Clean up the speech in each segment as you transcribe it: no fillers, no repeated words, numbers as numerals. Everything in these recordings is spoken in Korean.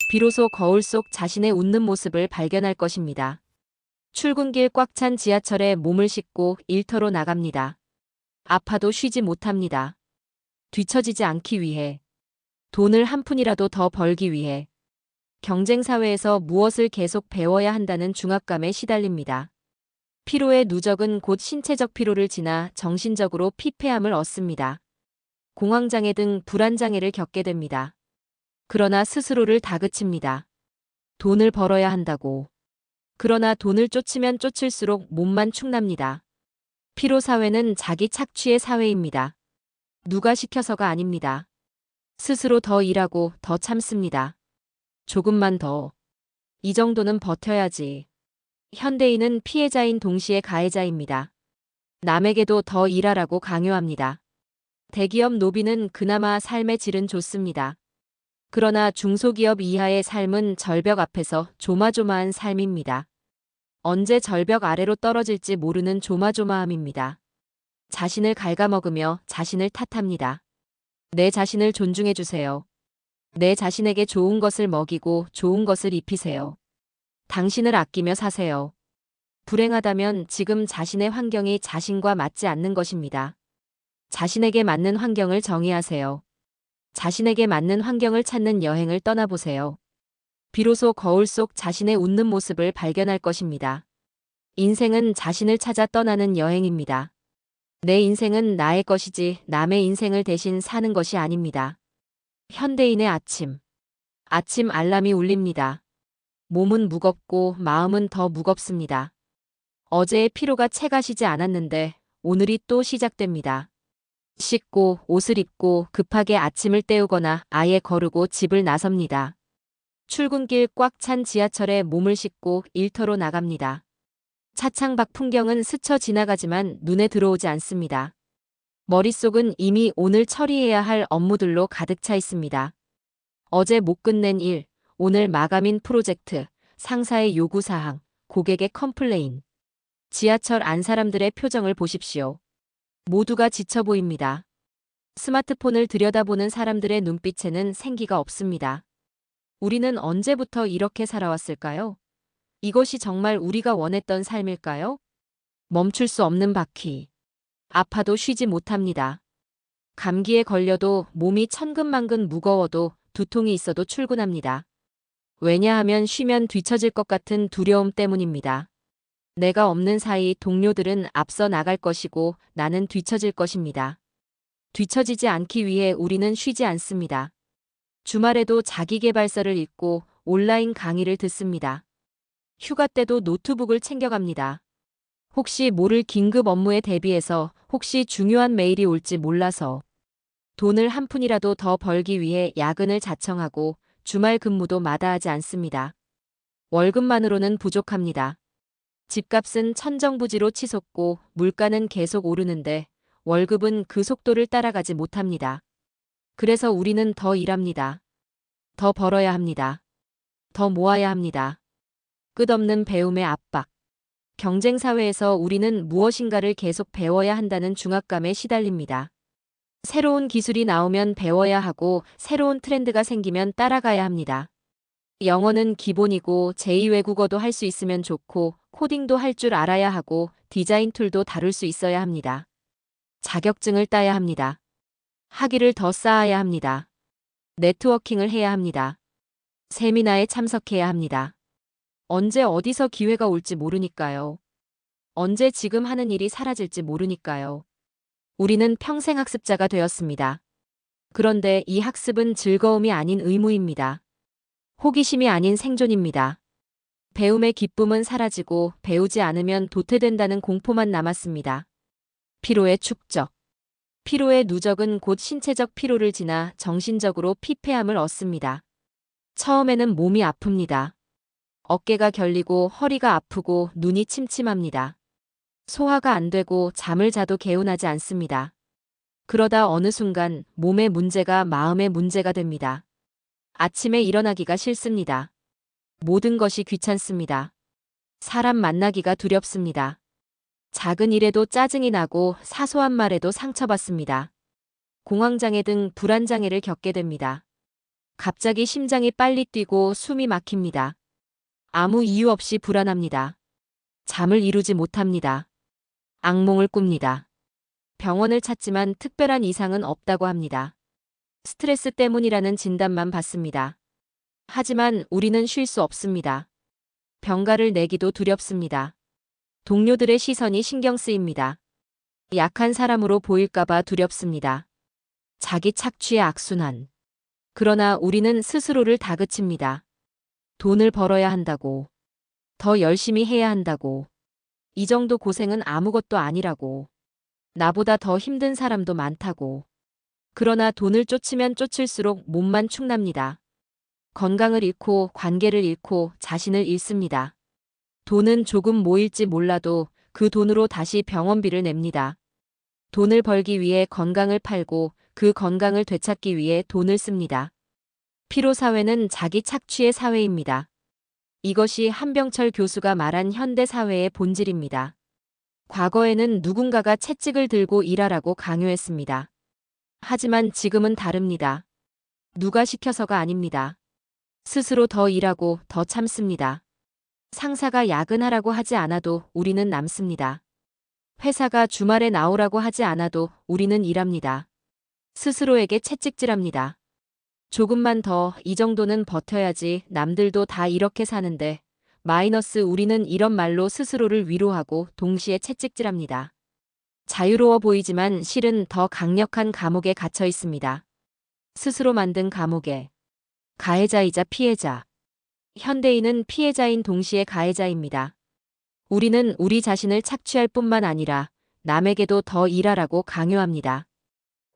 비로소 거울 속 자신의 웃는 모습을 발견할 것입니다. 출근길 꽉 찬 지하철에 몸을 싣고 일터로 나갑니다. 아파도 쉬지 못합니다. 뒤처지지 않기 위해. 돈을 한 푼이라도 더 벌기 위해. 경쟁 사회에서 무엇을 계속 배워야 한다는 중압감에 시달립니다. 피로의 누적은 곧 신체적 피로를 지나 정신적으로 피폐함을 얻습니다. 공황장애 등 불안장애를 겪게 됩니다. 그러나 스스로를 다그칩니다. 돈을 벌어야 한다고. 그러나 돈을 쫓으면 쫓을수록 몸만 축납니다. 피로 사회는 자기 착취의 사회입니다. 누가 시켜서가 아닙니다. 스스로 더 일하고 더 참습니다. 조금만 더. 이 정도는 버텨야지. 현대인은 피해자인 동시에 가해자입니다. 남에게도 더 일하라고 강요합니다. 대기업 노비는 그나마 삶의 질은 좋습니다. 그러나 중소기업 이하의 삶은 절벽 앞에서 조마조마한 삶입니다. 언제 절벽 아래로 떨어질지 모르는 조마조마함입니다. 자신을 갉아먹으며 자신을 탓합니다. 내 자신을 존중해주세요. 내 자신에게 좋은 것을 먹이고 좋은 것을 입히세요. 당신을 아끼며 사세요. 불행하다면 지금 자신의 환경이 자신과 맞지 않는 것입니다. 자신에게 맞는 환경을 정의하세요. 자신에게 맞는 환경을 찾는 여행을 떠나보세요. 비로소 거울 속 자신의 웃는 모습을 발견할 것입니다. 인생은 자신을 찾아 떠나는 여행입니다. 내 인생은 나의 것이지 남의 인생을 대신 사는 것이 아닙니다. 현대인의 아침. 아침 알람이 울립니다. 몸은 무겁고 마음은 더 무겁습니다. 어제의 피로가 채 가시지 않았는데 오늘이 또 시작됩니다. 씻고 옷을 입고 급하게 아침을 때우거나 아예 거르고 집을 나섭니다. 출근길 꽉 찬 지하철에 몸을 싣고 일터로 나갑니다. 차창 밖 풍경은 스쳐 지나가지만 눈에 들어오지 않습니다. 머릿속은 이미 오늘 처리해야 할 업무들로 가득 차 있습니다. 어제 못 끝낸 일, 오늘 마감인 프로젝트, 상사의 요구사항, 고객의 컴플레인. 지하철 안 사람들의 표정을 보십시오. 모두가 지쳐 보입니다. 스마트폰을 들여다보는 사람들의 눈빛에는 생기가 없습니다. 우리는 언제부터 이렇게 살아왔을까요? 이것이 정말 우리가 원했던 삶일까요? 멈출 수 없는 바퀴. 아파도 쉬지 못합니다. 감기에 걸려도 몸이 천근만근 무거워도 두통이 있어도 출근합니다. 왜냐하면 쉬면 뒤처질 것 같은 두려움 때문입니다. 내가 없는 사이 동료들은 앞서 나갈 것이고 나는 뒤처질 것입니다. 뒤처지지 않기 위해 우리는 쉬지 않습니다. 주말에도 자기계발서를 읽고 온라인 강의를 듣습니다. 휴가 때도 노트북을 챙겨갑니다. 혹시 모를 긴급 업무에 대비해서 혹시 중요한 메일이 올지 몰라서 돈을 한 푼이라도 더 벌기 위해 야근을 자청하고 주말 근무도 마다하지 않습니다. 월급만으로는 부족합니다. 집값은 천정부지로 치솟고 물가는 계속 오르는데 월급은 그 속도를 따라가지 못합니다. 그래서 우리는 더 일합니다. 더 벌어야 합니다. 더 모아야 합니다. 끝없는 배움의 압박. 경쟁 사회에서 우리는 무엇인가를 계속 배워야 한다는 중압감에 시달립니다. 새로운 기술이 나오면 배워야 하고 새로운 트렌드가 생기면 따라가야 합니다. 영어는 기본이고 제2외국어도 할 수 있으면 좋고 코딩도 할 줄 알아야 하고 디자인 툴도 다룰 수 있어야 합니다. 자격증을 따야 합니다. 학위를 더 쌓아야 합니다. 네트워킹을 해야 합니다. 세미나에 참석해야 합니다. 언제 어디서 기회가 올지 모르니까요. 언제 지금 하는 일이 사라질지 모르니까요. 우리는 평생 학습자가 되었습니다. 그런데 이 학습은 즐거움이 아닌 의무입니다. 호기심이 아닌 생존입니다. 배움의 기쁨은 사라지고 배우지 않으면 도태된다는 공포만 남았습니다. 피로의 축적. 피로의 누적은 곧 신체적 피로를 지나 정신적으로 피폐함을 얻습니다. 처음에는 몸이 아픕니다. 어깨가 결리고 허리가 아프고 눈이 침침합니다. 소화가 안 되고 잠을 자도 개운하지 않습니다. 그러다 어느 순간 몸의 문제가 마음의 문제가 됩니다. 아침에 일어나기가 싫습니다. 모든 것이 귀찮습니다. 사람 만나기가 두렵습니다. 작은 일에도 짜증이 나고 사소한 말에도 상처받습니다. 공황장애 등 불안장애를 겪게 됩니다. 갑자기 심장이 빨리 뛰고 숨이 막힙니다. 아무 이유 없이 불안합니다. 잠을 이루지 못합니다. 악몽을 꿉니다. 병원을 찾지만 특별한 이상은 없다고 합니다. 스트레스 때문이라는 진단만 받습니다. 하지만 우리는 쉴 수 없습니다. 병가를 내기도 두렵습니다. 동료들의 시선이 신경 쓰입니다. 약한 사람으로 보일까봐 두렵습니다. 자기 착취의 악순환. 그러나 우리는 스스로를 다그칩니다. 돈을 벌어야 한다고. 더 열심히 해야 한다고. 이 정도 고생은 아무것도 아니라고. 나보다 더 힘든 사람도 많다고. 그러나 돈을 쫓으면 쫓을수록 몸만 축납니다. 건강을 잃고 관계를 잃고 자신을 잃습니다. 돈은 조금 모일지 몰라도 그 돈으로 다시 병원비를 냅니다. 돈을 벌기 위해 건강을 팔고 그 건강을 되찾기 위해 돈을 씁니다. 피로사회는 자기 착취의 사회입니다. 이것이 한병철 교수가 말한 현대사회의 본질입니다. 과거에는 누군가가 채찍을 들고 일하라고 강요했습니다. 하지만 지금은 다릅니다. 누가 시켜서가 아닙니다. 스스로 더 일하고 더 참습니다. 상사가 야근하라고 하지 않아도 우리는 남습니다. 회사가 주말에 나오라고 하지 않아도 우리는 일합니다. 스스로에게 채찍질합니다. 조금만 더 이 정도는 버텨야지 남들도 다 이렇게 사는데 마이너스 우리는 이런 말로 스스로를 위로하고 동시에 채찍질합니다. 자유로워 보이지만 실은 더 강력한 감옥에 갇혀 있습니다. 스스로 만든 감옥에. 가해자이자 피해자. 현대인은 피해자인 동시에 가해자입니다. 우리는 우리 자신을 착취할 뿐만 아니라 남에게도 더 일하라고 강요합니다.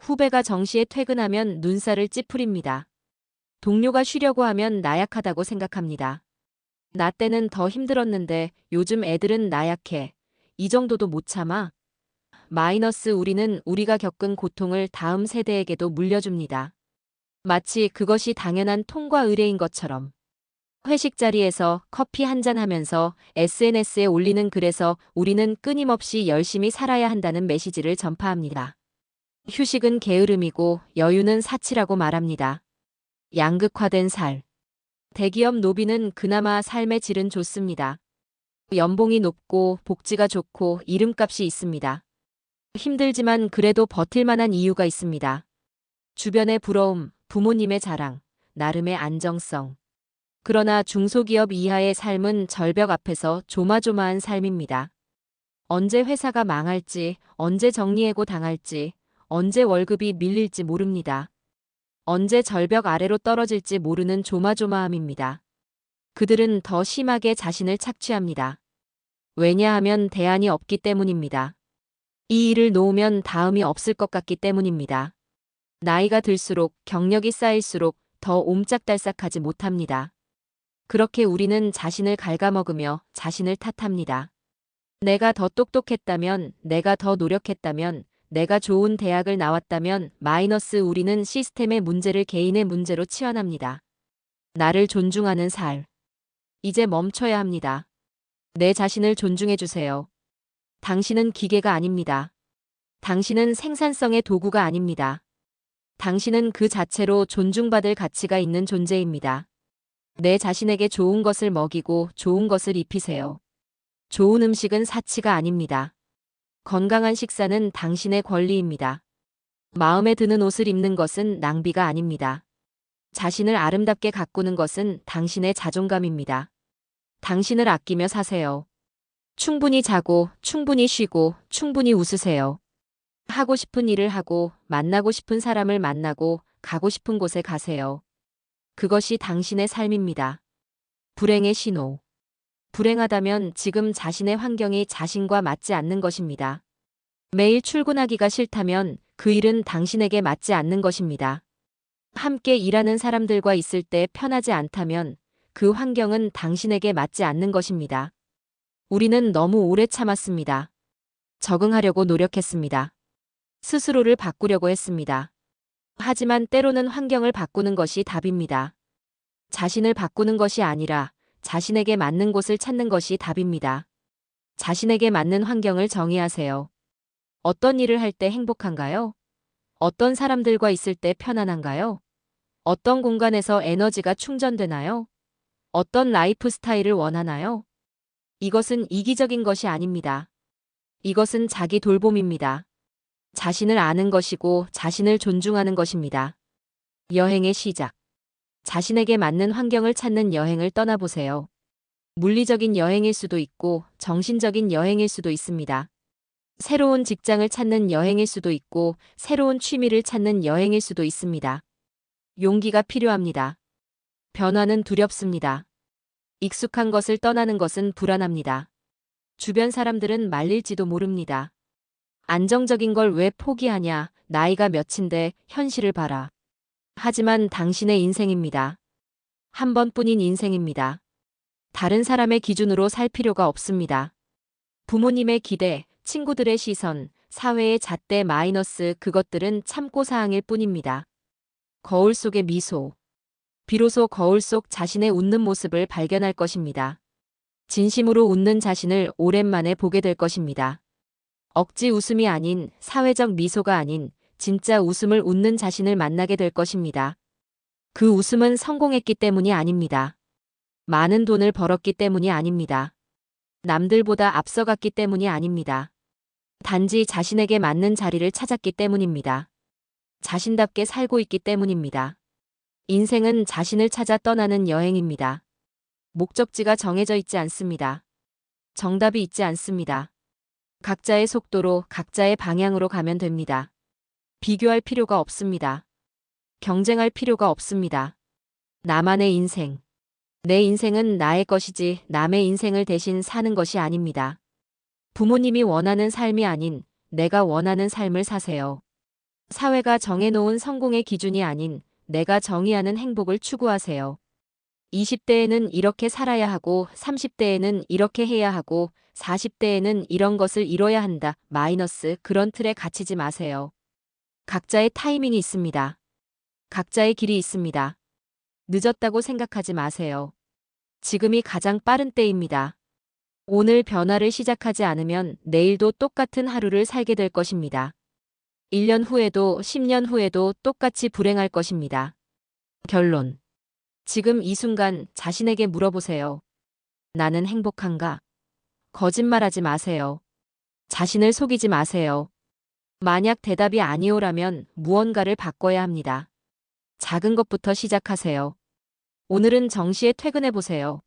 후배가 정시에 퇴근하면 눈살을 찌푸립니다. 동료가 쉬려고 하면 나약하다고 생각합니다. 나 때는 더 힘들었는데 요즘 애들은 나약해. 이 정도도 못 참아. 마이너스 우리는 우리가 겪은 고통을 다음 세대에게도 물려줍니다. 마치 그것이 당연한 통과 의례인 것처럼. 회식 자리에서 커피 한잔 하면서 SNS에 올리는 글에서 우리는 끊임없이 열심히 살아야 한다는 메시지를 전파합니다. 휴식은 게으름이고 여유는 사치라고 말합니다. 양극화된 살. 대기업 노비는 그나마 삶의 질은 좋습니다. 연봉이 높고 복지가 좋고 이름값이 있습니다. 힘들지만 그래도 버틸 만한 이유가 있습니다. 주변의 부러움, 부모님의 자랑, 나름의 안정성. 그러나 중소기업 이하의 삶은 절벽 앞에서 조마조마한 삶입니다. 언제 회사가 망할지, 언제 정리해고 당할지, 언제 월급이 밀릴지 모릅니다. 언제 절벽 아래로 떨어질지 모르는 조마조마함입니다. 그들은 더 심하게 자신을 착취합니다. 왜냐하면 대안이 없기 때문입니다. 이 일을 놓으면 다음이 없을 것 같기 때문입니다. 나이가 들수록 경력이 쌓일수록 더 옴짝달싹하지 못합니다. 그렇게 우리는 자신을 갉아먹으며 자신을 탓합니다. 내가 더 똑똑했다면, 내가 더 노력했다면, 내가 좋은 대학을 나왔다면 마이너스 우리는 시스템의 문제를 개인의 문제로 치환합니다. 나를 존중하는 살. 이제 멈춰야 합니다. 내 자신을 존중해 주세요. 당신은 기계가 아닙니다. 당신은 생산성의 도구가 아닙니다. 당신은 그 자체로 존중받을 가치가 있는 존재입니다. 내 자신에게 좋은 것을 먹이고 좋은 것을 입히세요. 좋은 음식은 사치가 아닙니다. 건강한 식사는 당신의 권리입니다. 마음에 드는 옷을 입는 것은 낭비가 아닙니다. 자신을 아름답게 가꾸는 것은 당신의 자존감입니다. 당신을 아끼며 사세요. 충분히 자고, 충분히 쉬고, 충분히 웃으세요. 하고 싶은 일을 하고, 만나고 싶은 사람을 만나고, 가고 싶은 곳에 가세요. 그것이 당신의 삶입니다. 불행의 신호. 불행하다면 지금 자신의 환경이 자신과 맞지 않는 것입니다. 매일 출근하기가 싫다면 그 일은 당신에게 맞지 않는 것입니다. 함께 일하는 사람들과 있을 때 편하지 않다면 그 환경은 당신에게 맞지 않는 것입니다. 우리는 너무 오래 참았습니다. 적응하려고 노력했습니다. 스스로를 바꾸려고 했습니다. 하지만 때로는 환경을 바꾸는 것이 답입니다. 자신을 바꾸는 것이 아니라 자신에게 맞는 곳을 찾는 것이 답입니다. 자신에게 맞는 환경을 정의하세요. 어떤 일을 할 때 행복한가요? 어떤 사람들과 있을 때 편안한가요? 어떤 공간에서 에너지가 충전되나요? 어떤 라이프 스타일을 원하나요? 이것은 이기적인 것이 아닙니다. 이것은 자기 돌봄입니다. 자신을 아는 것이고 자신을 존중하는 것입니다. 여행의 시작. 자신에게 맞는 환경을 찾는 여행을 떠나보세요. 물리적인 여행일 수도 있고 정신적인 여행일 수도 있습니다. 새로운 직장을 찾는 여행일 수도 있고 새로운 취미를 찾는 여행일 수도 있습니다. 용기가 필요합니다. 변화는 두렵습니다. 익숙한 것을 떠나는 것은 불안합니다. 주변 사람들은 말릴지도 모릅니다. 안정적인 걸 왜 포기하냐, 나이가 몇인데 현실을 봐라. 하지만 당신의 인생입니다. 한 번뿐인 인생입니다. 다른 사람의 기준으로 살 필요가 없습니다. 부모님의 기대, 친구들의 시선, 사회의 잣대 마이너스 그것들은 참고사항일 뿐입니다. 거울 속의 미소. 비로소 거울 속 자신의 웃는 모습을 발견할 것입니다. 진심으로 웃는 자신을 오랜만에 보게 될 것입니다. 억지 웃음이 아닌 사회적 미소가 아닌 진짜 웃음을 웃는 자신을 만나게 될 것입니다. 그 웃음은 성공했기 때문이 아닙니다. 많은 돈을 벌었기 때문이 아닙니다. 남들보다 앞서갔기 때문이 아닙니다. 단지 자신에게 맞는 자리를 찾았기 때문입니다. 자신답게 살고 있기 때문입니다. 인생은 자신을 찾아 떠나는 여행입니다. 목적지가 정해져 있지 않습니다. 정답이 있지 않습니다. 각자의 속도로 각자의 방향으로 가면 됩니다. 비교할 필요가 없습니다. 경쟁할 필요가 없습니다. 나만의 인생. 내 인생은 나의 것이지 남의 인생을 대신 사는 것이 아닙니다. 부모님이 원하는 삶이 아닌 내가 원하는 삶을 사세요. 사회가 정해놓은 성공의 기준이 아닌 내가 정의하는 행복을 추구하세요. 20대에는 이렇게 살아야 하고 30대에는 이렇게 해야 하고 40대에는 이런 것을 이뤄야 한다. 마이너스 그런 틀에 갇히지 마세요. 각자의 타이밍이 있습니다. 각자의 길이 있습니다. 늦었다고 생각하지 마세요. 지금이 가장 빠른 때입니다. 오늘 변화를 시작하지 않으면 내일도 똑같은 하루를 살게 될 것입니다. 1년 후에도 10년 후에도 똑같이 불행할 것입니다. 결론. 지금 이 순간 자신에게 물어보세요. 나는 행복한가? 거짓말하지 마세요. 자신을 속이지 마세요. 만약 대답이 아니오라면 무언가를 바꿔야 합니다. 작은 것부터 시작하세요. 오늘은 정시에 퇴근해보세요.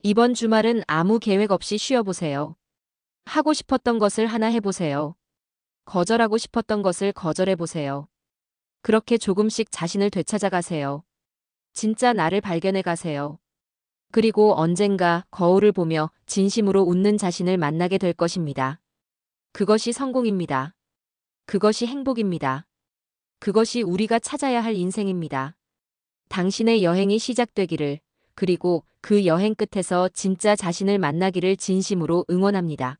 이번 주말은 아무 계획 없이 쉬어보세요. 하고 싶었던 것을 하나 해보세요. 거절하고 싶었던 것을 거절해보세요. 그렇게 조금씩 자신을 되찾아가세요. 진짜 나를 발견해가세요. 그리고 언젠가 거울을 보며 진심으로 웃는 자신을 만나게 될 것입니다. 그것이 성공입니다. 그것이 행복입니다. 그것이 우리가 찾아야 할 인생입니다. 당신의 여행이 시작되기를, 그리고 그 여행 끝에서 진짜 자신을 만나기를 진심으로 응원합니다.